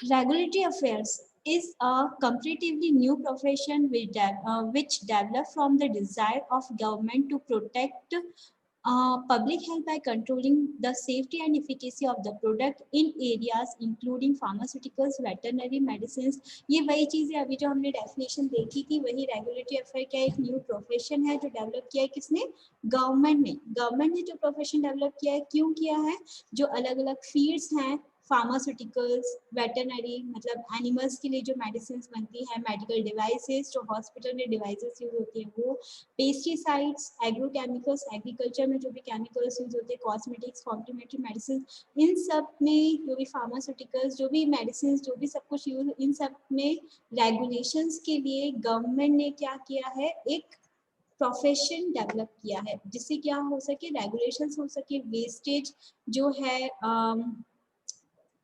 Regulatory affairs is a comparatively new profession which developed from the desire of government to protect public health by controlling the safety and efficacy of the product in areas including pharmaceuticals, veterinary medicines. ये वही चीज़ है, अभी जो हमने definition देखी थी वही regulatory affair का एक न्यू प्रोफेशन है जो डेवलप किया है किसने, गवर्नमेंट ने जो प्रोफेशन डेवलप किया है, क्यों किया है, जो अलग अलग फील्ड्स हैं, फार्मास्यूटिकल्स, वेटरनरी मतलब एनिमल्स के लिए जो मेडिसिन बनती है, मेडिकल डिवाइसेस जो हॉस्पिटल में डिवाइसेस यूज होती है वो, पेस्टिसाइड्स, एग्रोकेमिकल्स एग्रीकल्चर में जो भी केमिकल्स यूज होते हैं, कॉस्मेटिक्स, कॉम्प्लीमेंट्री मेडिसिन, इन सब में जो भी फार्मास्यूटिकल्स जो भी मेडिसिन जो भी सब कुछ यूज, इन सब में रेगुलेशंस के लिए गवर्नमेंट ने क्या किया है, एक प्रोफेशन डेवलप किया है जिससे क्या हो सके, रेगुलेशंस हो सके, वेस्टेज जो है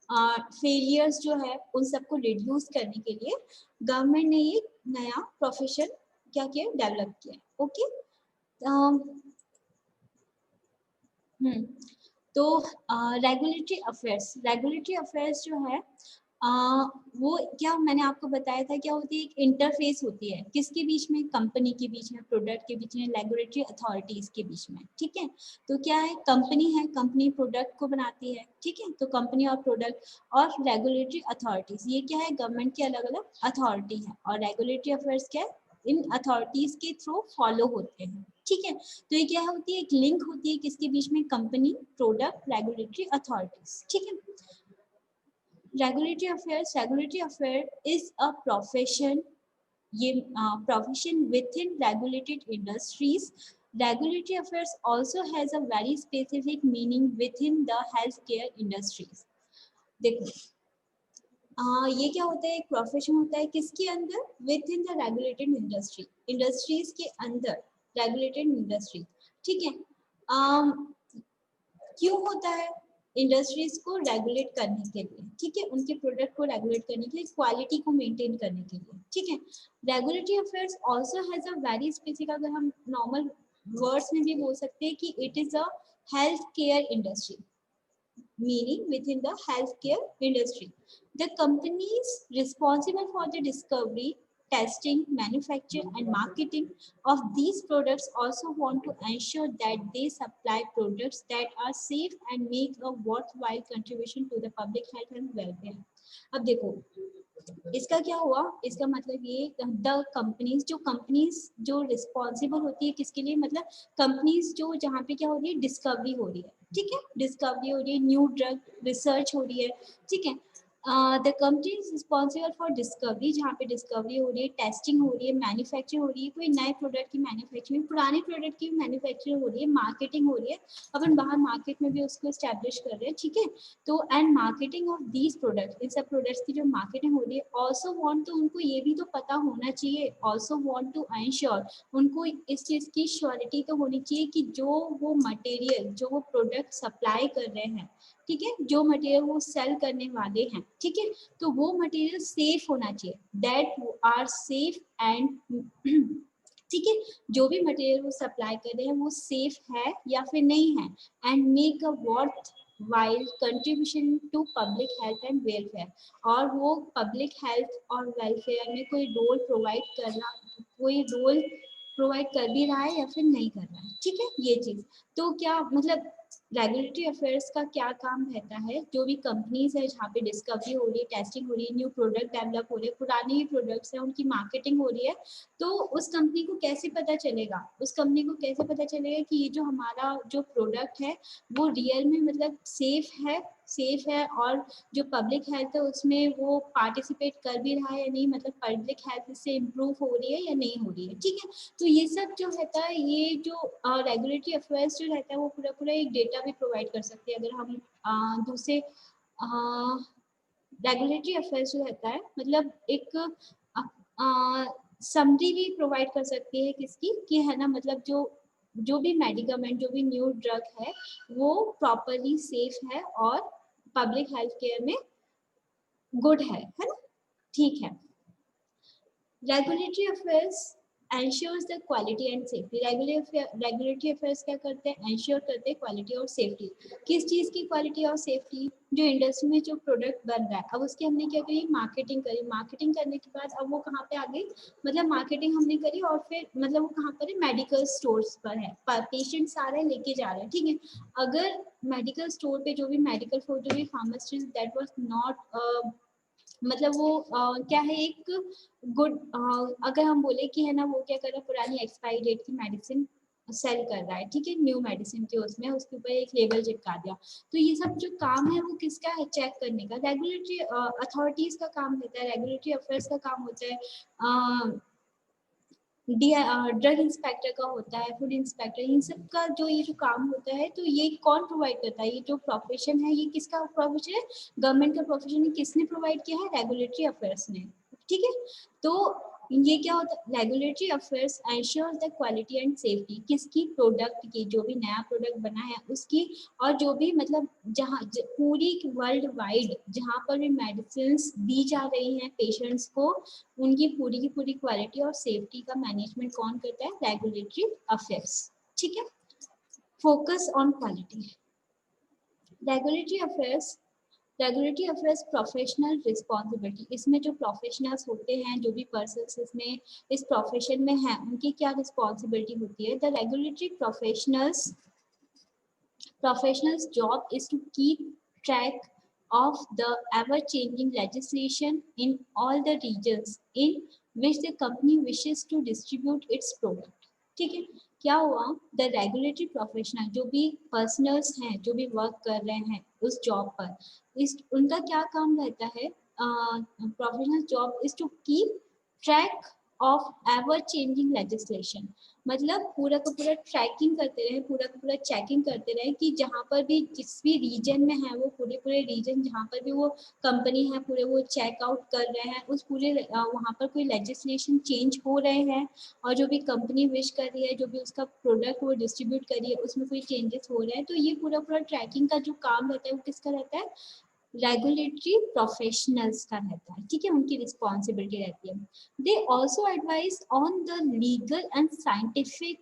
फेलियर्स जो है उन सबको रिड्यूस करने के लिए गवर्नमेंट ने ये नया प्रोफेशन क्या किया, डेवलप किया। ओके, तो रेगुलेटरी अफेयर्स जो है वो क्या मैंने आपको बताया था, क्या होती है, एक इंटरफेस होती है किसके बीच में, कंपनी के बीच में, प्रोडक्ट के बीच में, रेगुलेटरी अथॉरिटीज के बीच में। ठीक है, तो क्या है, कंपनी है, कंपनी प्रोडक्ट को बनाती है, ठीक है, तो कंपनी और प्रोडक्ट, और रेगुलेटरी अथॉरिटीज ये क्या है, गवर्नमेंट की अलग अलग अथॉरिटी है, और रेगुलेटरी अफेयर्स क्या है, इन अथॉरिटीज के थ्रू फॉलो होते हैं। ठीक है, तो ये क्या होती है, एक लिंक होती है किसके बीच में, कंपनी, प्रोडक्ट, रेगुलेटरी अथॉरिटीज। ठीक है, regulatory affair is a profession, ये profession within regulated industries. Regulatory affairs also has a very specific meaning within the health care industries. देखो ये क्या होता है, एक प्रोफेशन होता है किसके अंदर, with in the regulated industries के अंदर, रेगुलेटेड इंडस्ट्री। ठीक है, क्यों होता है, इंडस्ट्रीज को रेगुलेट करने के लिए, ठीक है, उनके प्रोडक्ट को रेगुलेट करने के लिए, क्वालिटी को मेंटेन करने के लिए। ठीक है, regulatory affairs also has a very specific, अगर हम नॉर्मल वर्ड्स में भी बोल सकते हैं कि it is a health care industry, meaning within the healthcare industry. The companies responsible for the discovery, testing, manufacture and marketing of these products also want to ensure that they supply products that are safe and make a worthwhile contribution to the public health and welfare. अब देखो इसका क्या हुआ, इसका मतलब ये the companies जो responsible होती है किसके लिए, मतलब कंपनीज जो जहाँ पे क्या हो रही है, डिस्कवरी हो रही है, ठीक है, डिस्कवरी हो रही है, न्यू ड्रग रिसर्च हो रही है। ठीक है, the company is responsible for discovery, जहाँ पे डिस्कवरी हो रही है, टेस्टिंग हो रही है, मैन्युफैक्चर हो रही है, कोई नए प्रोडक्ट की मैन्युफैक्चरिंग, पुराने प्रोडक्ट की मैन्युफैक्चरिंग हो रही है, मार्केटिंग हो रही है, अपन बाहर मार्केट में भी उसको स्टैब्लिश कर रहे हैं। ठीक है, तो and marketing of these products, इन सब प्रोडक्ट्स की जो मार्केटिंग हो रही है, ऑल्सो वांट, तो उनको ये भी तो पता होना चाहिए, ऑल्सो वांट टू एंश्योर, उनको इस चीज़ की श्योरिटी तो होनी चाहिए कि जो वो मटेरियल, जो वो प्रोडक्ट सप्लाई कर रहे हैं, ठीक है, जो मटेरियल वो सेल करने वाले हैं, ठीक है, तो वो मटेरियल सेफ होना चाहिए, दैट आर सेफ एंड ठीक है, जो भी मटेरियल वो सप्लाई कर रहे हैं वो सेफ है या फिर नहीं है, and make a worthwhile contribution to public health and welfare, और वो पब्लिक हेल्थ और वेलफेयर में कोई रोल प्रोवाइड कर भी रहा है या फिर नहीं कर रहा है। ठीक है, ये चीज तो क्या मतलब रेगुलेटरी अफेयर्स का क्या काम रहता है, जो भी कंपनीज है जहाँ पे डिस्कवरी हो रही है, टेस्टिंग हो रही है, न्यू प्रोडक्ट डेवलप हो रहे हैं, पुराने ही प्रोडक्ट्स हैं उनकी मार्केटिंग हो रही है, तो उस कंपनी को कैसे पता चलेगा, कि ये जो हमारा जो प्रोडक्ट है वो रियल में मतलब सेफ है और जो पब्लिक हेल्थ है उसमें वो पार्टिसिपेट कर भी रहा है या नहीं, मतलब पब्लिक हेल्थ इससे इम्प्रूव हो रही है या नहीं हो रही है। ठीक है, तो ये सब जो रहता है, ये जो रेगुलेटरी अफेयर्स जो रहता है वो पूरा एक डेटा भी प्रोवाइड कर सकते हैं। अगर हम दूसरे रेगुलेटरी अफेयर्स जो रहता है मतलब एक समरी भी प्रोवाइड कर सकती है किसकी, कि है ना, मतलब जो भी मेडिकामेंट, जो भी न्यू ड्रग है वो प्रॉपरली सेफ है और पब्लिक हेल्थ केयर में गुड है ना। ठीक है, regulatory affairs ensures the quality and safety. Regulatory affairs क्या करते हैं, एंश्योर करते हैं क्वालिटी और सेफ्टी। किस चीज़ की क्वालिटी और सेफ्टी, जो इंडस्ट्री में जो प्रोडक्ट बन रहा है, अब उसकी हमने क्या करी, मार्केटिंग करी। मार्केटिंग करने के बाद अब वो कहाँ पे आ गई, मतलब मार्केटिंग हमने करी और फिर मतलब वो कहाँ पर है, मेडिकल स्टोर्स पर है, पेशेंट सारे लेके जा रहे हैं, ठीक है। अगर मेडिकल स्टोर पे जो भी मेडिकल फॉर जो भी फार्मासिस्ट दैट वाज नॉट मतलब वो क्या है, एक गुड, अगर हम बोले कि है ना, वो क्या कर रहा है, पुरानी एक्सपायरी डेट की मेडिसिन सेल कर रहा है, ठीक है, न्यू मेडिसिन के उसमें उसके ऊपर एक लेबल चिपका दिया। तो ये सब जो काम है वो किसका है, चेक करने का, रेगुलेटरी अथॉरिटीज का काम होता है, रेगुलेटरी अफेयर्स का काम होता है, ड्रग इंस्पेक्टर का होता है, फूड इंस्पेक्टर, इन सब का जो ये जो काम होता है, तो ये कौन प्रोवाइड करता है, ये जो प्रोफेशन है ये किसका प्रोफेशन है, गवर्नमेंट का प्रोफेशन है, किसने प्रोवाइड किया है, रेगुलेटरी अफेयर्स ने, ठीक है। तो ये क्या होता है, regulatory affairs ensures the quality and safety, किसकी, प्रोडक्ट की, जो भी नया प्रोडक्ट बना है उसकी, और जो भी मतलब जहाँ पूरी वर्ल्ड वाइड जहाँ पर भी मेडिसिन दी जा रही हैं पेशेंट्स को, उनकी पूरी की पूरी क्वालिटी और सेफ्टी का मैनेजमेंट कौन करता है, रेगुलेटरी अफेयर्स, ठीक है। Focus on quality. Regulatory affairs, regulatory affairs professional responsibility, इसमें जो प्रोफेशनल्स होते हैं, जो भी पर्सन इसमें इस प्रोफेशन में हैं, उनकी क्या रिस्पॉन्सिबिलिटी होती है, the regulatory professionals job is to keep track of the ever changing legislation in all the regions in which the company wishes to distribute its product, ठीक है। क्या हुआ, द रेगुलेटरी प्रोफेशनल, जो भी पर्सनल्स हैं, जो भी वर्क कर रहे हैं उस जॉब पर, इस उनका क्या काम रहता है, professional job is to keep track of ever changing legislation, मतलब पूरा का पूरा ट्रैकिंग करते रहे, पूरा का पूरा चेकिंग करते रहे कि जहाँ पर भी जिस भी रीजन में है, वो पूरे पूरे रीजन जहाँ पर भी वो कंपनी है पूरे वो चेक आउट कर रहे हैं, उस पूरे वहाँ पर कोई लेजिस्लेशन चेंज हो रहे हैं, और जो भी कंपनी विश कर रही है, जो भी उसका प्रोडक्ट वो डिस्ट्रीब्यूट कर रही है, उसमें कोई चेंजेस हो रहे हैं, तो ये पूरा पूरा ट्रैकिंग का जो काम रहता है वो किसका रहता है, रेगुलेटरी प्रोफेशनल्स का रहता है, ठीक है, उनकी रिस्पॉन्सिबिलिटी रहती है। They also advise on the legal and scientific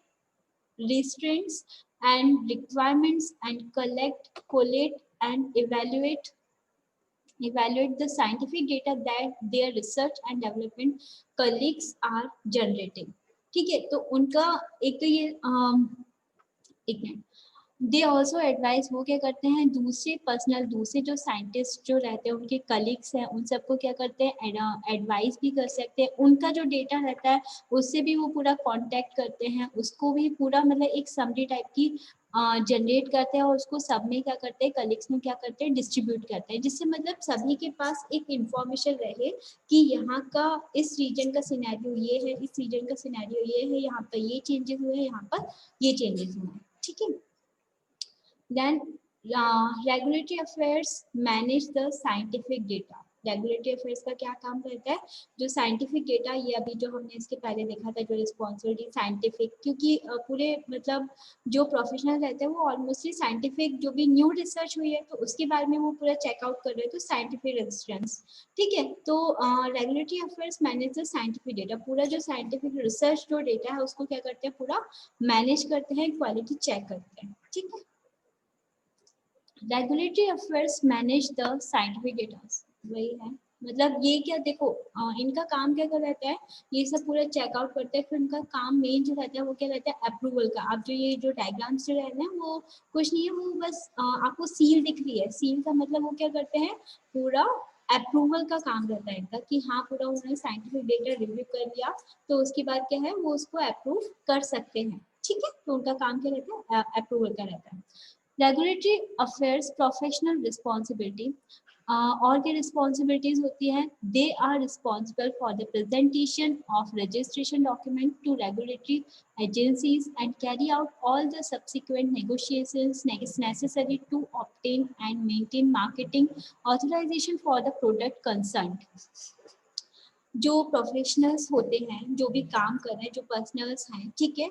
restraints and requirements and collate and evaluate the scientific data that their research and development colleagues are generating, ठीक है। तो उनका एक तो ये एक मिनट, दे ऑल्सो एडवाइस, वो क्या करते हैं, दूसरे पर्सनल, दूसरे जो साइंटिस्ट जो रहते हैं, उनके कलीग्स हैं, उन सबको क्या करते हैं, एडवाइस भी कर सकते हैं, उनका जो डेटा रहता है उससे भी वो पूरा कांटेक्ट करते हैं, उसको भी पूरा मतलब एक समरी टाइप की जनरेट करते हैं, और उसको सब में क्या करते हैं, कलीग्स में क्या करते हैं, डिस्ट्रीब्यूट करते हैं, जिससे मतलब सभी के पास एक इंफॉर्मेशन रहे कि यहाँ का इस रीजन का सिनेरियो ये है, इस रीजन का सिनेरियो ये है, यहाँ पर ये चेंजेस हुए हैं, यहाँ पर ये चेंजेस हुए हैं, ठीक है। Then regulatory affairs manage the scientific data. Regulatory affairs का क्या काम रहता है, जो साइंटिफिक डेटा, ये अभी जो हमने इसके पहले देखा था, जो रिस्पॉन्सिबिलिटी साइंटिफिक, क्योंकि पूरे मतलब जो प्रोफेशनल रहते हैं वो ऑलमोस्टली साइंटिफिक, जो भी न्यू रिसर्च हुई है तो उसके बारे में वो पूरा चेकआउट कर रहे हैं, तो साइंटिफिक रेजिस्टेंस, ठीक है। तो regulatory affairs manage the scientific data, पूरा जो साइंटिफिक रिसर्च जो डेटा है उसको क्या करते हैं, पूरा मैनेज करते हैं, क्वालिटी चेक करते हैं, ठीक है। Regulatory affairs manage the scientific data, वही है, मतलब ये क्या देखो, इनका काम क्या कर रहता है, ये सब पूरा चेकआउट करते हैं, फिर इनका काम मेन जो रहता है वो क्या रहता है, अप्रूवल का। आप जो ये जो डायग्राम्स जो रहते हैं वो कुछ नहीं है, वो बस आपको सील दिख रही है, सील का मतलब वो क्या करते हैं, पूरा अप्रूवल का काम रहता है इनका, कि हाँ पूरा उन्होंने साइंटिफिक डेटा रिव्यू कर लिया, तो उसके बाद क्या है, वो उसको अप्रूव कर सकते हैं, ठीक है। तो उनका काम क्या रहता है, अप्रूवल का रहता है। रेगुलेटरी अफेयर्स प्रोफेशनल रिस्पॉन्सिबिलिटी, और क्या रिस्पॉन्सिबिलिटीज होती है, they are responsible for the presentation of registration document to regulatory agencies and carry out all the subsequent negotiations necessary to obtain and maintain marketing authorisation for the product concern. जो professionals होते हैं, जो भी काम कर रहे हैं, जो पर्सनल्स हैं, ठीक है,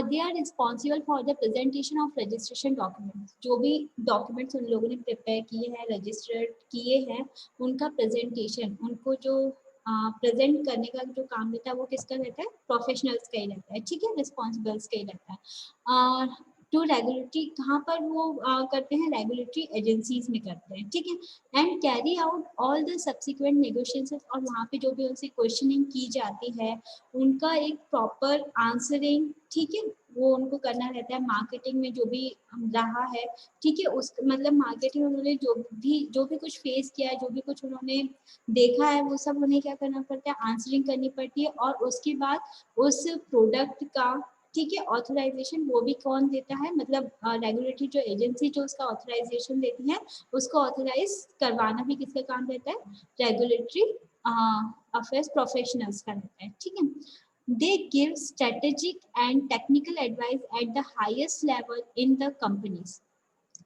they are responsible for the presentation of registration documents, जो भी डॉक्यूमेंट्स उन लोगों ने प्रिपेयर किए हैं, रजिस्टर्ड किए हैं, उनका प्रेजेंटेशन, उनको जो प्रेजेंट करने का जो काम रहता है वो किसका रहता है, प्रोफेशनल्स का ही रहता है, ठीक है, रिस्पॉन्सिबल्स का ही रहता है। टू रेगुलेटरी कहाँ पर वो करते हैं, रेगुलेटरी एजेंसीज में करते हैं, ठीक है, and carry out all the subsequent negotiations, और वहाँ पे जो भी उनसे क्वेश्चनिंग की जाती है उनका एक प्रॉपर आंसरिंग, ठीक है, वो उनको करना रहता है। मार्केटिंग में जो भी रहा है, ठीक है, उस मतलब मार्केटिंग उन्होंने जो भी कुछ फेस किया है, जो भी कुछ उन्होंने देखा है, वो सब उन्हें क्या करना पड़ता है, आंसरिंग करनी पड़ती है। और उसके बाद उस प्रोडक्ट का, ठीक है, ऑथराइजेशन वो भी कौन देता है, मतलब रेगुलेटरी जो एजेंसी जो उसका ऑथराइजेशन देती है, उसको ऑथराइज करवाना भी किसका काम रहता है, रेगुलेटरी अफेयर्स प्रोफेशनल्स का रहता है, ठीक है। They give strategic and technical advice at the highest level in the companies.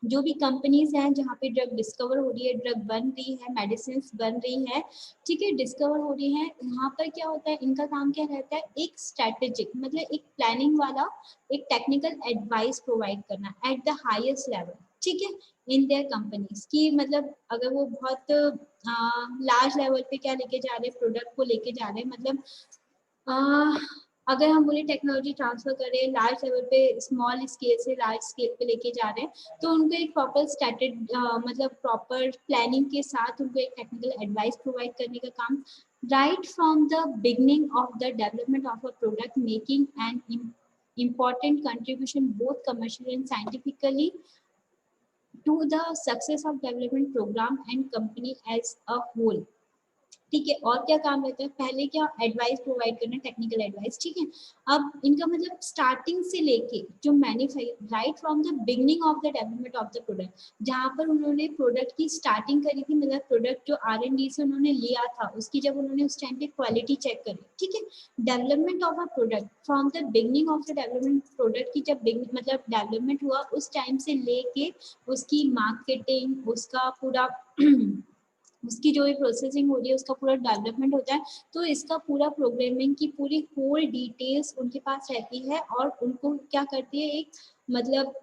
जो भी कंपनीज हैं जहाँ पे ड्रग डिस्कवर हो रही है, ड्रग बन रही है, मेडिसिन बन रही है, ठीक है, डिस्कवर हो रही है, यहाँ पर क्या होता है, इनका काम क्या रहता है, एक स्ट्रेटेजिक मतलब एक प्लानिंग वाला एक टेक्निकल एडवाइस प्रोवाइड करना एट द हाईएस्ट लेवल, ठीक है, इन देयर कंपनीज की, मतलब अगर वो बहुत लार्ज लेवल पे क्या लेके जा रहे हैं, प्रोडक्ट को लेके जा रहे हैं, मतलब अगर हम बोले टेक्नोलॉजी ट्रांसफर करें लार्ज लेवल पे, स्मॉल स्केल से लार्ज स्केल पे लेके जा रहे हैं, तो उनको एक प्रॉपर मतलब प्रॉपर प्लानिंग के साथ उनको एक टेक्निकल एडवाइस प्रोवाइड करने का काम, right from the beginning of the development of a product, making an important contribution both commercially and scientifically to the success of development program and company as a whole, ठीक है। और क्या काम रहता है, पहले क्या एडवाइस प्रोवाइड करना, टेक्निकल एडवाइस, ठीक है। अब इनका मतलब स्टार्टिंग से लेके जो manufacture, right from the beginning of the development of the product, जहाँ पर उन्होंने प्रोडक्ट की स्टार्टिंग करी थी, मतलब प्रोडक्ट जो R&D से उन्होंने लिया था, उसकी जब उन्होंने उस टाइम पे क्वालिटी चेक करी, ठीक है, development of a product from the beginning of the development, product की जब मतलब डेवलपमेंट हुआ उस टाइम से लेके उसकी मार्केटिंग, उसका पूरा उसकी जो भी प्रोसेसिंग हो रही है, उसका पूरा डेवलपमेंट होता है, तो इसका पूरा प्रोग्रामिंग की पूरी होल डिटेल्स उनके पास रहती है, और उनको क्या करती है, एक मतलब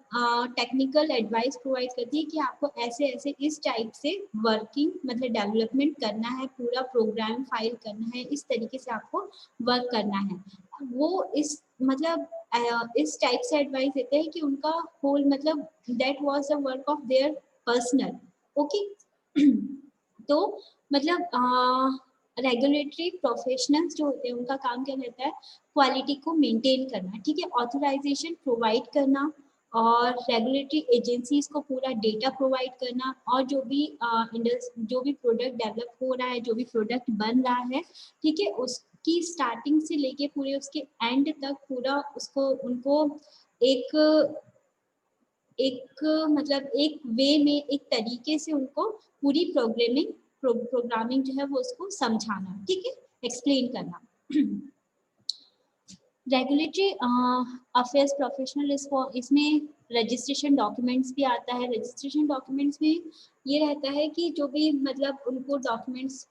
टेक्निकल एडवाइस प्रोवाइड करती है कि आपको ऐसे ऐसे इस टाइप से वर्किंग मतलब डेवलपमेंट करना है, पूरा प्रोग्राम फाइल करना है, इस तरीके से आपको वर्क करना है। वो इस मतलब इस टाइप से एडवाइस देते हैं कि उनका होल मतलब that was the work of their personal, okay. तो मतलब रेगुलेटरी प्रोफेशनल्स जो होते हैं उनका काम क्या रहता है, क्वालिटी को मेंटेन करना, ठीक है, ऑथराइजेशन प्रोवाइड करना, और रेगुलेटरी एजेंसीज को पूरा डेटा प्रोवाइड करना, और जो भी जो भी प्रोडक्ट डेवलप हो रहा है, जो भी प्रोडक्ट बन रहा है, ठीक है, उसकी स्टार्टिंग से लेके पूरे उसके एंड तक पूरा उसको उनको एक एक मतलब एक वे में, एक तरीके से उनको पूरी प्रोग्रामिंग जो है वो उसको समझाना, ठीक है, एक्सप्लेन करना। रेगुलेटरी अफेयर्स प्रोफेशनल इसमें रजिस्ट्रेशन डॉक्यूमेंट्स भी आता है। रजिस्ट्रेशन डॉक्यूमेंट्स में ये रहता है कि जो भी मतलब उनको डॉक्यूमेंट्स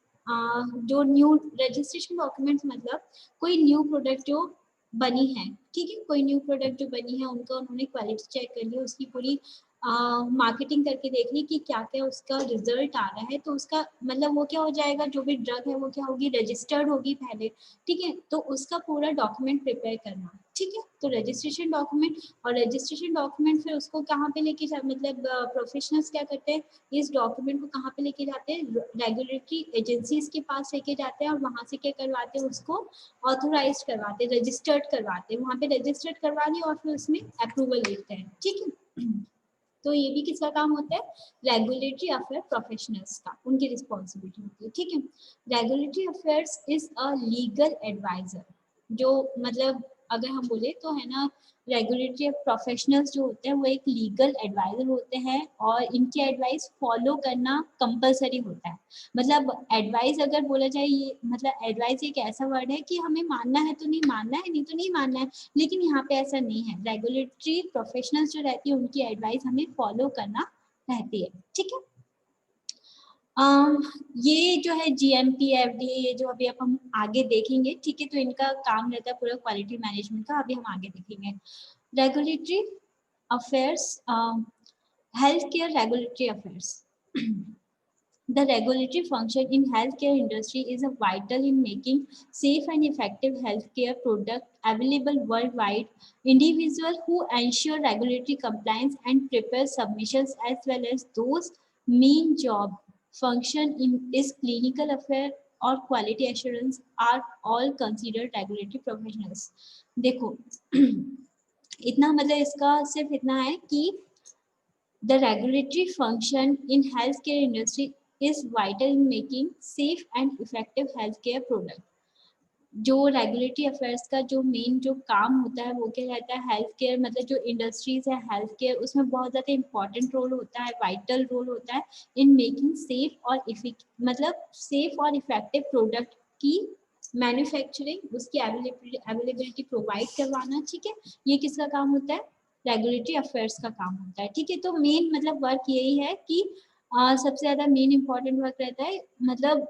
जो न्यू रजिस्ट्रेशन डॉक्यूमेंट्स मतलब कोई न्यू प्रोडक्ट जो बनी है, ठीक है, कोई न्यू प्रोडक्ट जो बनी है उनका उन्होंने क्वालिटी चेक कर ली, उसकी पूरी मार्केटिंग करके देख ली कि क्या क्या उसका रिजल्ट आ रहा है, तो उसका मतलब वो क्या हो जाएगा, जो भी ड्रग है वो क्या होगी, रजिस्टर्ड होगी पहले, ठीक है, तो उसका पूरा डॉक्यूमेंट प्रिपेयर करना, ठीक है, तो रजिस्ट्रेशन डॉक्यूमेंट, और रजिस्ट्रेशन डॉक्यूमेंट फिर उसको कहाँ पे लेके जा मतलब प्रोफेशनल्स क्या करते हैं, इस डॉक्यूमेंट को कहाँ पे लेके जाते हैं, रेगुलेटरी एजेंसीज के पास लेके जाते हैं, और वहां से क्या करवाते हैं, उसको ऑथोराइज करवाते हैं, रजिस्टर्ड करवाते हैं, वहां पे रजिस्टर्ड करवा लिया और फिर उसमें अप्रूवल लेते हैं, ठीक है। तो ये भी किसका काम होता है, रेगुलेटरी अफेयर प्रोफेशनल्स का, उनकी रिस्पॉन्सिबिलिटी होती है, ठीक है। Regulatory affairs is a legal adviser, जो मतलब अगर हम बोले तो है ना, रेगुलेटरी प्रोफेशनल्स जो होते हैं वो एक लीगल एडवाइजर होते हैं, और इनकी एडवाइस फॉलो करना कंपलसरी होता है। मतलब एडवाइस अगर बोला जाए, ये मतलब एडवाइस एक ऐसा वर्ड है कि हमें मानना है तो नहीं मानना है, नहीं तो नहीं मानना है, लेकिन यहाँ पे ऐसा नहीं है। रेगुलेटरी प्रोफेशनल्स जो रहती है उनकी एडवाइस हमें फॉलो करना रहती है, ठीक है। ये जो है जीएमपी एफडीए, ये जो अभी अब हम आगे देखेंगे, ठीक है, तो इनका काम रहता है पूरा क्वालिटी मैनेजमेंट का, अभी हम आगे देखेंगे। Regulatory affairs, health care regulatory affairs. The regulatory function in healthcare industry is a vital in making safe and effective healthcare product available worldwide. Individuals who ensure regulatory compliance and prepare submissions as well as those main job function in is clinical affair or quality assurance are all considered regulatory professionals. देखो इतना मतलब इसका सिर्फ इतना है कि the regulatory function in healthcare industry is vital in making safe and effective healthcare product. जो regulatory affairs का जो मेन जो काम होता है वो क्या रहता है, हेल्थ केयर मतलब जो इंडस्ट्रीज है हेल्थ केयर उसमें बहुत ज़्यादा इंपॉर्टेंट रोल होता है, वाइटल रोल होता है इन मेकिंग सेफ और मतलब सेफ और इफेक्टिव प्रोडक्ट की मैन्युफैक्चरिंग, उसकी अवेलेबिलिटी प्रोवाइड करवाना, ठीक है, ये किसका काम होता है, रेगुलेटरी अफेयर्स का काम होता है, ठीक है। तो मेन मतलब वर्क यही है कि सबसे ज़्यादा मेन इंपॉर्टेंट वर्क रहता है मतलब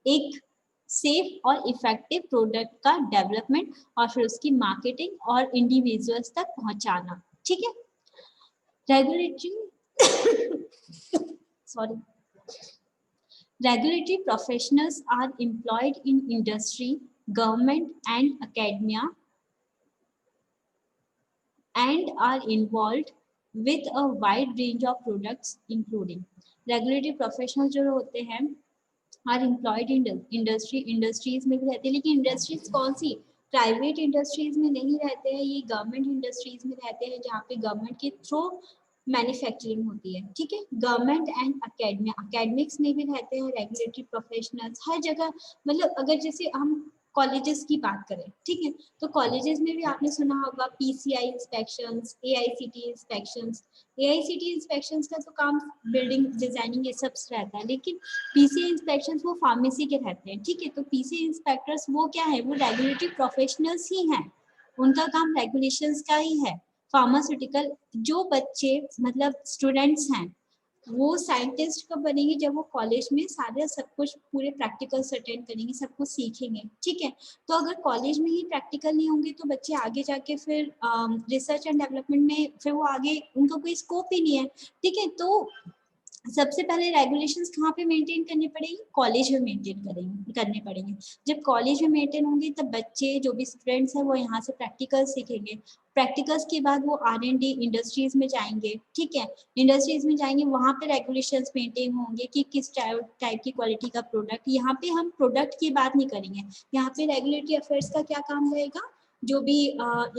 एक सेफ और इफेक्टिव प्रोडक्ट का डेवलपमेंट और फिर उसकी मार्केटिंग और इंडिविजुअल्स तक पहुंचाना, ठीक है। Regulatory sorry, regulatory professionals are employed in industry, government and academia and are involved with a wide range of products including regulatory professionals जो होते हैं are employed in industry, industries में भी रहते हैं, लेकिन इंडस्ट्रीज कौन सी, प्राइवेट इंडस्ट्रीज में नहीं रहते हैं, ये गवर्नमेंट इंडस्ट्रीज में रहते हैं जहाँ पे गवर्नमेंट के थ्रू मैन्युफैक्चरिंग होती है, ठीक है। गवर्नमेंट एंड अकेडमिया, अकेडमिक्स में भी रहते हैं रेगुलेटरी प्रोफेशनल्स हर जगह, मतलब अगर जैसे हम कॉलेजेस की बात करें, ठीक है, तो कॉलेजेस में भी आपने सुना होगा PCI inspections, AICT inspections, AICT inspections का तो काम बिल्डिंग डिजाइनिंग ये सब रहता है, लेकिन पीसीए इंस्पेक्शंस वो फार्मेसी के रहते हैं, ठीक है। तो पीसीए इंस्पेक्टर्स वो क्या है, वो रेगुलेटरी प्रोफेशनल्स ही हैं, उनका काम रेगुलेशंस का ही है। फार्मास्यूटिकल जो बच्चे मतलब स्टूडेंट्स हैं वो साइंटिस्ट कब बनेंगे, जब वो कॉलेज में सारे सब कुछ पूरे प्रैक्टिकल्स अटेंड करेंगे, सब कुछ सीखेंगे, ठीक है। तो अगर कॉलेज में ही प्रैक्टिकल नहीं होंगे तो बच्चे आगे जाके फिर रिसर्च एंड डेवलपमेंट में फिर वो आगे उनका कोई स्कोप ही नहीं है, ठीक है। तो सबसे पहले रेगुलेशंस कहाँ पे मेंटेन करनी पड़ेगी, कॉलेज में मेंटेन करने पड़ेंगे। जब कॉलेज में मेंटेन होंगे तब बच्चे जो भी स्टूडेंट्स हैं वो यहाँ से प्रैक्टिकल सीखेंगे, प्रैक्टिकल्स के बाद वो R&D इंडस्ट्रीज में जाएंगे, ठीक है। इंडस्ट्रीज में जाएंगे वहाँ पे रेगुलेशंस मेंटेन होंगे कि किस टाइप की क्वालिटी का प्रोडक्ट, यहाँ पे हम प्रोडक्ट की बात नहीं करेंगे, यहाँ पे रेगुलेटरी अफेयर्स का क्या काम रहेगा, जो भी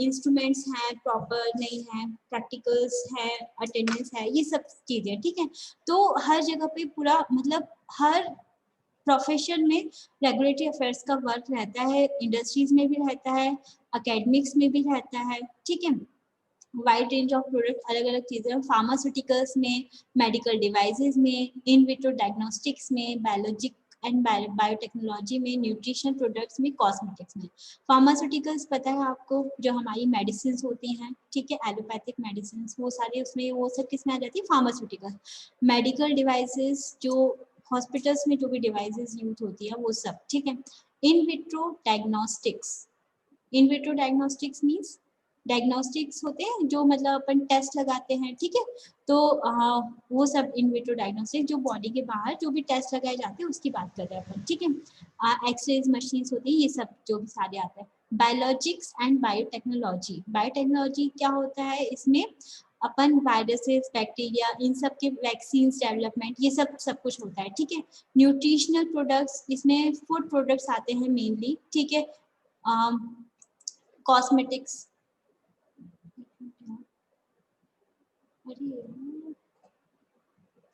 इंस्ट्रूमेंट्स हैं प्रॉपर नहीं है, प्रैक्टिकल्स है, अटेंडेंस है, ये सब चीजें, ठीक है। तो हर जगह पे पूरा मतलब हर प्रोफेशन में रेगुलेटरी अफेयर्स का वर्क रहता है, इंडस्ट्रीज में भी रहता है, अकेडमिक्स में भी रहता है, ठीक है। वाइड रेंज ऑफ प्रोडक्ट अलग अलग चीजें, फार्मास्यूटिकल्स में, मेडिकल डिवाइसेस में, इन विट्रो डायग्नोस्टिक्स में, बायोलॉजिक एंड बायोटेक्नोलॉजी में, न्यूट्रिशन प्रोडक्ट्स में, कॉस्मेटिक्स में। फार्मास्यूटिकल्स पता है आपको जो हमारी मेडिसिन होती हैं, ठीक है, एलोपैथिक मेडिसिन वो सारे उसमें वो सब किस में आ जाती है, फार्मास्यूटिकल। मेडिकल डिवाइसेस जो हॉस्पिटल्स में जो भी डिवाइसेस यूज होती है वो सब, ठीक है। In vitro diagnostics, in vitro diagnostics means diagnostics होते हैं जो मतलब अपन टेस्ट लगाते हैं, ठीक है। तो वो सब इन विट्रो डायग्नोस्टिक्स जो बॉडी के बाहर जो भी टेस्ट लगाए जाते हैं उसकी बात कर रहे हैं अपन, ठीक है। एक्सरेज मशीन्स होती है, ये सब जो भी सारे आते हैं। बायोलॉजिक्स एंड बायोटेक्नोलॉजी, बायोटेक्नोलॉजी क्या होता है, इसमें अपन वायरसेस, बैक्टीरिया, इन सब के वैक्सीन डेवलपमेंट, ये सब सब कुछ होता है, ठीक है। न्यूट्रिशनल प्रोडक्ट्स, इसमें फूड प्रोडक्ट्स आते हैं मेनली, ठीक है। कॉस्मेटिक्स, अरे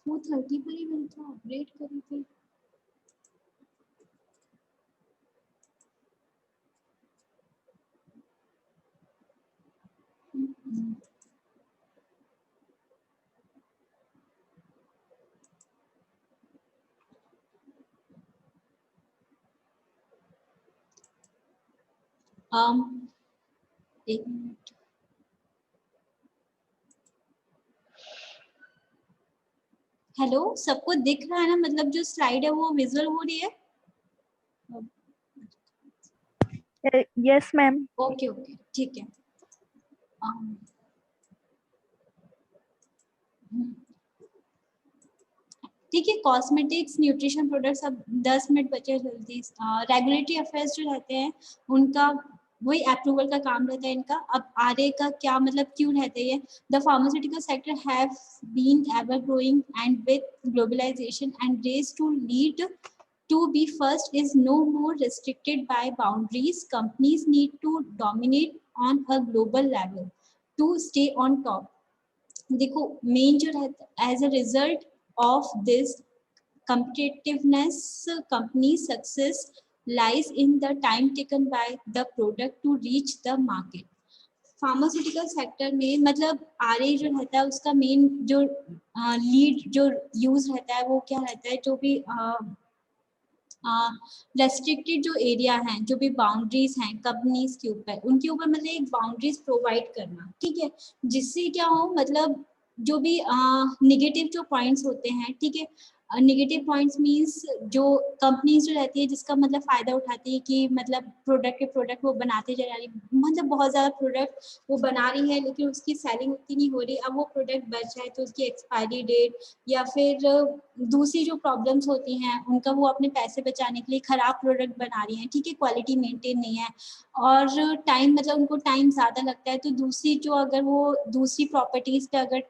4:30 पर ही मैंने तो अपडेट करी थी। एक मिनट, हेलो, सबको दिख रहा है ना, मतलब जो स्लाइड है वो विजुअल हो रही है? Yes ma'am. ओके ओके, ठीक है। ठीक है। कॉस्मेटिक्स, न्यूट्रिशन प्रोडक्ट्स, अब 10 मिनट बचे जल्दी। रेगुलेटरी अफेयर्स जो रहते हैं उनका वही अप्रूवल का काम रहता है इनका। अब आरए का क्या मतलब, क्यों रहता है ये? The pharmaceutical sector have been ever growing and with globalisation and race to lead to be first is no more restricted by boundaries. Companies need to dominate on a global level to stay on top. देखो main जो रहता है, as a result of this competitiveness, company success lies in the time taken by the product to reach the market. Pharmaceutical sector में मतलब RA जो रहता है उसका मेन जो लीड जो यूज रहता है वो क्या रहता है, जो भी रेस्ट्रिक्टेड जो एरिया हैं, जो भी बाउंड्रीज हैं कंपनीज के ऊपर, उनके ऊपर मतलब एक बाउंड्रीज प्रोवाइड करना, ठीक है, जिससे क्या हो मतलब जो भी नेगेटिव जो पॉइंट्स होते हैं, ठीक है, नेगेटिव पॉइंट्स मींस जो कंपनीज जो रहती है जिसका मतलब फायदा उठाती है कि मतलब प्रोडक्ट वो बनाते जा रही है, मतलब बहुत ज़्यादा प्रोडक्ट वो बना रही है लेकिन उसकी सेलिंग उतनी नहीं हो रही, अब वो प्रोडक्ट बच जाए तो उसकी एक्सपायरी डेट या फिर दूसरी जो प्रॉब्लम्स होती हैं उनका वो अपने पैसे बचाने के लिए खराब प्रोडक्ट बना रही हैं, ठीक है, क्वालिटी मेंटेन नहीं है और टाइम मतलब उनको टाइम ज़्यादा लगता है, तो दूसरी जो अगर वो दूसरी प्रॉपर्टीज़ पे अगर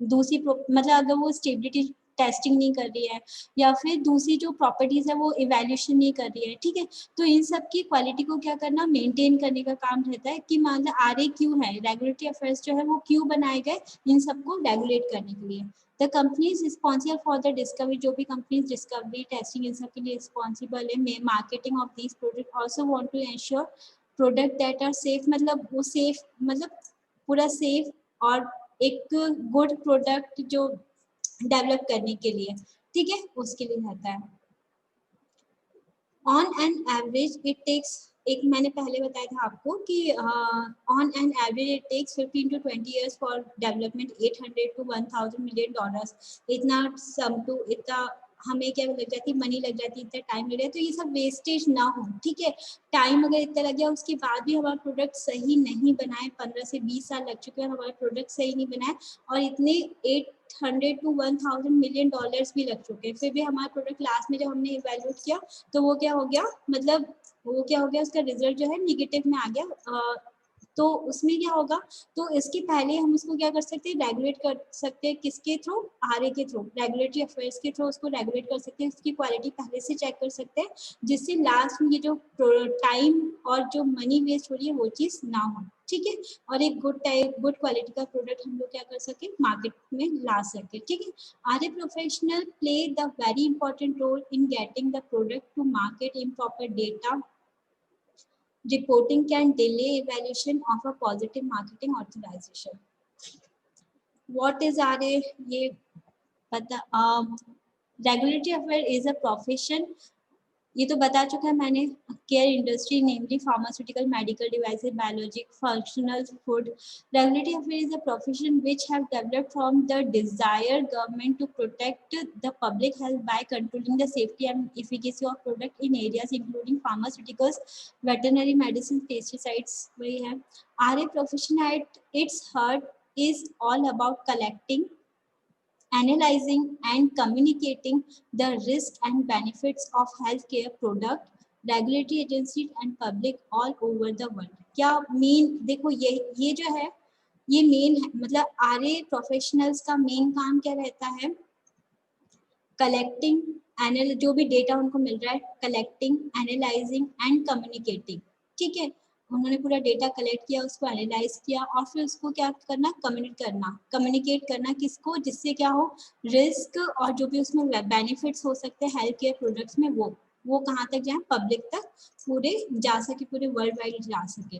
दूसरी मतलब अगर वो स्टेबिलिटी टेस्टिंग नहीं कर रही है या फिर दूसरी जो प्रॉपर्टीज है वो इवैल्यूएशन नहीं कर रही है, ठीक है, तो इन सब की क्वालिटी को क्या करना, मेंटेन करने का काम रहता है कि मतलब आरए क्यों है, रेगुलेटरी अफेयर्स जो है वो क्यों बनाए गए, इन सबको रेगुलेट करने के लिए। The company is responsible for the discovery, जो भी कंपनीज डिस्कवरी टेस्टिंग इन सब के लिए रिस्पॉन्सिबल है। Marketing of these product also want to ensure product that are safe, मतलब वो सेफ मतलब पूरा सेफ और एक गुड प्रोडक्ट जो डेवलप करने के लिए, ठीक है, उसके लिए रहता है। On an average it takes, एक मैंने पहले बताया था आपको कि on an average it takes 15 to 20 years for development 800 to 1000 million dollars, इतना सम टू इतना हमें क्या लग जाती है, मनी लग जाती है, इतना टाइम लग जाता है, तो ये सब वेस्टेज ना हो, ठीक है, टाइम अगर इतना लग गया उसके बाद भी हमारा प्रोडक्ट सही नहीं बनाए, 15 से 20 साल लग चुके हैं हमारा प्रोडक्ट सही नहीं बनाए और इतने 800 to 1000 million डॉलर्स भी लग चुके हैं, फिर भी हमारा प्रोडक्ट लास्ट में जब हमने इवेल्यूएट किया तो वो क्या हो गया, मतलब वो क्या हो गया, उसका रिजल्ट जो है निगेटिव में आ गया, तो उसमें क्या होगा, तो इसके पहले हम उसको क्या कर सकते हैं, रेगुलेट कर सकते हैं, किसके थ्रू, आरए के थ्रू, रेगुलेटरी अफेयर्स के थ्रू उसको रेगुलेट कर सकते हैं, उसकी क्वालिटी पहले से चेक कर सकते हैं, जिससे लास्ट में ये जो टाइम और जो मनी वेस्ट हो रही है वो चीज़ ना हो, ठीक है, और एक गुड क्वालिटी का प्रोडक्ट हम लोग क्या कर सके, मार्केट में ला सके, ठीक है। RA professional play the very important role in getting the product to market in proper data reporting can delay evaluation of a positive marketing authorization. What is RA? ये पता, regulatory affair is a profession, ये तो बता चुका है मैंने, care industry namely pharmaceutical, medical devices, biologic, functional food. Regulatory affair is a profession which have developed from the desire government to protect the public health by controlling the safety and efficacy of product in areas including pharmaceuticals, veterinary medicine, pesticides, वही है। RA profession at its heart is all about collecting, analyzing and communicating the risks and benefits of healthcare product, regulatory agencies and public all over the world. क्या main देखो ये जो है ये main है, मतलब आरए प्रोफेशनल्स का main काम क्या रहता है, कलेक्टिंग, जो भी डेटा उनको मिल रहा है, कलेक्टिंग, एनालाइजिंग एंड कम्युनिकेटिंग, ठीक है, उन्होंने पूरा डेटा कलेक्ट किया, उसको एनालाइज किया और फिर उसको क्या करना, कम्युनिकेट करना किसको, जिससे क्या हो, रिस्क और जो भी उसमें बेनिफिट्स हो सकते हैं हेल्थ केयर प्रोडक्ट्स में वो कहाँ तक जाए, पब्लिक तक पूरे जा सके, पूरे वर्ल्ड वाइड जा सके।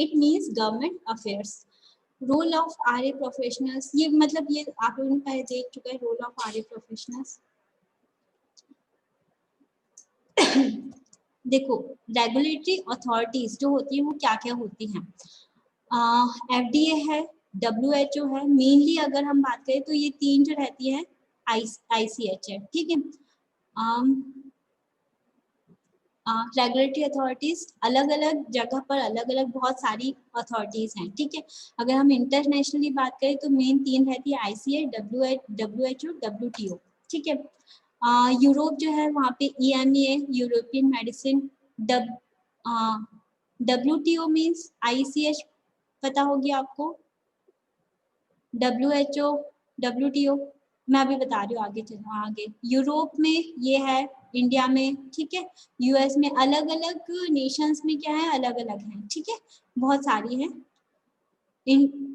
It means government affairs. Role of RA professionals, ये मतलब ये आप लोगों ने पहले देख चुका है, रोल ऑफ आरए प्रोफेशनल्स। देखो रेगुलेटरी अथॉरिटीज जो होती है वो क्या क्या होती हैं, एफडीए है, डब्ल्यूएचओ है, मेनली अगर हम बात करें तो ये तीन जो रहती है, आईसीएच है, ठीक है, रेगुलेटरी अथॉरिटीज अलग अलग जगह पर अलग अलग बहुत सारी अथॉरिटीज हैं, ठीक है। अगर हम इंटरनेशनली बात करें तो मेन 3 रहती है, ICA, WHO, WTO, ठीक है। यूरोप जो है वहाँ पे EMA, European medicine, WTO means ICH पता होगी आपको, WHO, WTO मैं अभी बता रही हूँ, आगे यूरोप में ये है, इंडिया में, ठीक है, US में, अलग अलग नेशंस में क्या है, अलग अलग है, ठीक है, बहुत सारी है।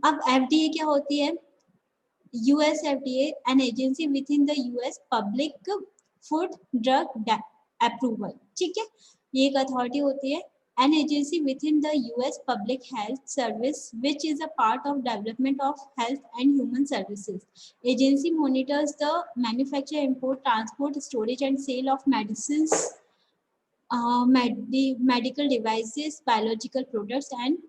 अब FDA क्या होती है? US FDA, an agency within the US Public Food Drug Approval, ठीक है, ये एक अथॉरिटी होती है। An agency within the US Public Health Service, which is a part of development of health and human services. Agency monitors the manufacture, import, transport, storage, and sale of medicines, medical devices, biological products, and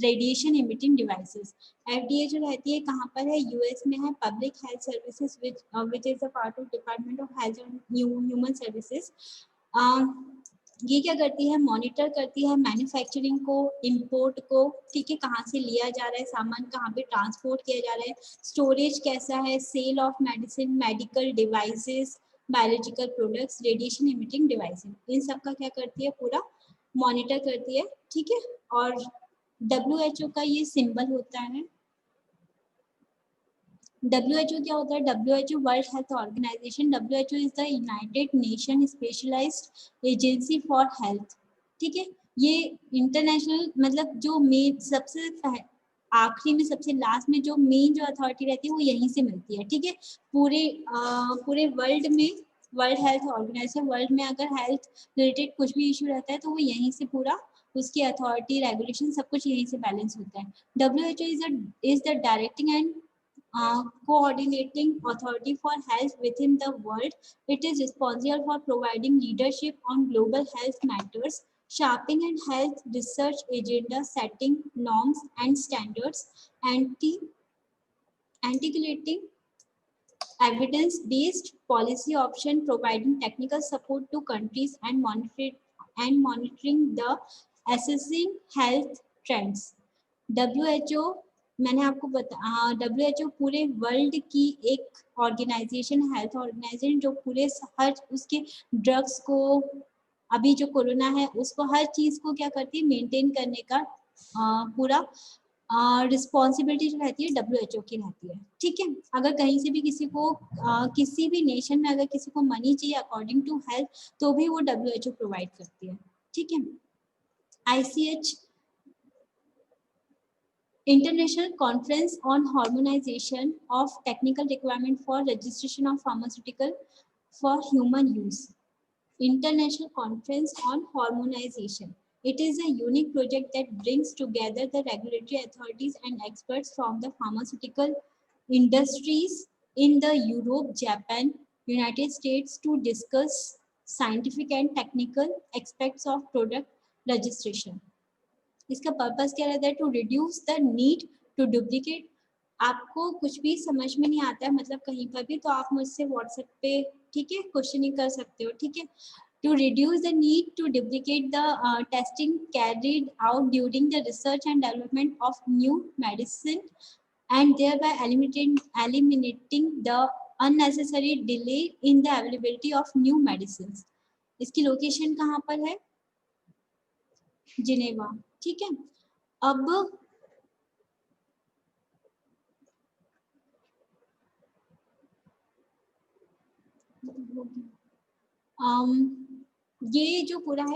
radiation emitting devices. FDA जो रहती है कहाँ पर है? US में है, public health services which is a part of department of health and human services. ये क्या करती है? मॉनिटर करती है मैन्युफैक्चरिंग को, इंपोर्ट को, ठीक है, कहाँ से लिया जा रहा है सामान, कहाँ पे ट्रांसपोर्ट किया जा रहा है, स्टोरेज कैसा है, sale of medicine, medical devices, biological products, radiation emitting devices, इन सब का क्या करती है? पूरा मॉनिटर करती है, ठीक है। और WHO का ये सिंबल होता है। WHO क्या होता है? WHO World Health Organization. WHO is the United Nation specialised agency for health, ठीक है। ये इंटरनेशनल मतलब जो मेन सबसे आखिरी में, सबसे लास्ट में जो मेन जो अथॉरिटी रहती है वो यहीं से मिलती है, ठीक है। पूरे वर्ल्ड में, वर्ल्ड हेल्थ ऑर्गेनाइजेशन, वर्ल्ड में अगर हेल्थ रिलेटेड कुछ भी इशू रहता है तो वो यहीं से पूरा उसकी अथॉरिटी, रेगुलेशन, सब कुछ यहीं से बैलेंस होता है। WHO is the directing and coordinating authority for health within the world. It is responsible for providing leadership on global health matters, shaping and health research agenda, setting norms and standards, articulating evidence-based policy option, providing technical support to countries, and monitoring the assessing health trends. WHO मैंने आपको WHO पूरे world की एक organisation, health organisation, जो पूरे हर उसके drugs को, अभी जो कोरोना है उसको, हर चीज को क्या करती है? मेंटेन करने का पूरा रिस्पॉन्सिबिलिटी जो रहती है WHO की रहती है, ठीक है। अगर कहीं से भी किसी को किसी भी नेशन में अगर किसी को मनी चाहिए अकॉर्डिंग टू हेल्थ तो भी वो WHO प्रोवाइड करती है, ठीक है। ICH, International Conference on Harmonization of Technical Requirement for Registration of Pharmaceutical for Human Use. International Conference on Harmonization. It is a unique project that brings together the regulatory authorities and experts from the pharmaceutical industries in the Europe, Japan, United States to discuss scientific and technical aspects of product registration. इसका purpose क्या रहता है? To reduce the need to duplicate. आपको कुछ भी समझ में नहीं आता है मतलब कहीं पर भी, तो आप मुझसे व्हाट्सएप पे, ठीक है, क्वेश्चनिंग कर सकते हो, ठीक है। To reduce the need to duplicate the testing carried out during the research and development of new medicine and thereby eliminating the unnecessary delay in the availability of new medicines. इसकी location कहाँ पर है? Geneva, ठीक है। अब ये जो पूरा है